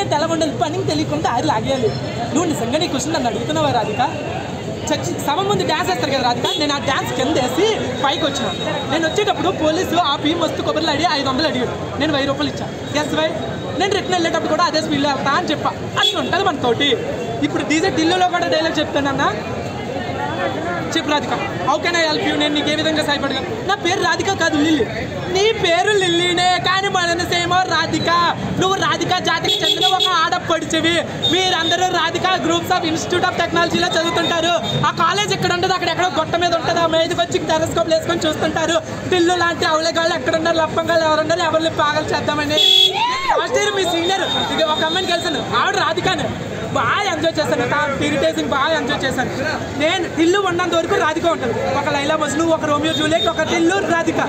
అంటే ఎలా ఉండాలి, పనికి తెలియకుండా అది లాగేయాలి. నువ్వు నిజంగా నీ క్వశ్చన్ నన్ను అడుగుతున్నావా రాధిక? సభ ముందు డ్యాన్స్ వేస్తారు కదా రాధిక, నేను ఆ డ్యాన్స్ కింద వేసి పైకి వచ్చినాను. నేను వచ్చేటప్పుడు పోలీసు ఆపి మస్తు కొబ్బరిలు అడిగి 500 అడిగాడు, నేను 1000 రూపాయలు ఇచ్చాను. ఎస్ వై నేను రిటర్న్ వెళ్ళేటప్పుడు కూడా అదే స్పీడ్లో వెళ్తా అని చెప్పా. అట్లా ఉంటుంది మనతోటి. ఇప్పుడు డీజే ఢిల్లీలో కూడా డైలాగ్ చెప్తానన్నా, చెప్పు Radhika, how can I help you, నేను నీకు ఏ విధంగా సహాయపడగలను? నా పేరు రాధిక కాదు, లిల్లీ. నీ పేరు లిల్లీనే, కానీ మనసేమో రాధిక. నువ్వు రాధిక జాతికి చెందిన ఒక ఆడపడిచెవి. మీరందరూ Radhika groups of institute of టెక్నాలజీలో చదువుతుంటారు. ఆ కాలేజ్ ఎక్కడ ఉంటుంది, అక్కడ ఎక్కడో గొట్ట మీద ఉంటుంది. ఆ మీదకి వచ్చి టెలిస్కోప్లు వేసుకొని చూస్తుంటారు. ఢిల్లీ లాంటి అవలేగాళ్ళు ఎక్కడున్నారు, లప్పంగాళ్ళు ఎవరున్నారు, ఎవరిని పాగలు చేద్దామని. లాస్ట్ ఇయర్ మీ సీనియర్ ఒక అమ్మాయిని కలిసాను, ఆవిడ రాధికాను. బాగా ఎంజాయ్ చేశాను, ఇరిటేషన్ బాగా ఎంజాయ్ చేశాను. నేను టిల్లు ఉన్నంత వరకు రాధిక ఉంటుంది. ఒక లైలా మజ్ను, ఒక రోమియో జూలియట్, ఒక టిల్లు రాధిక.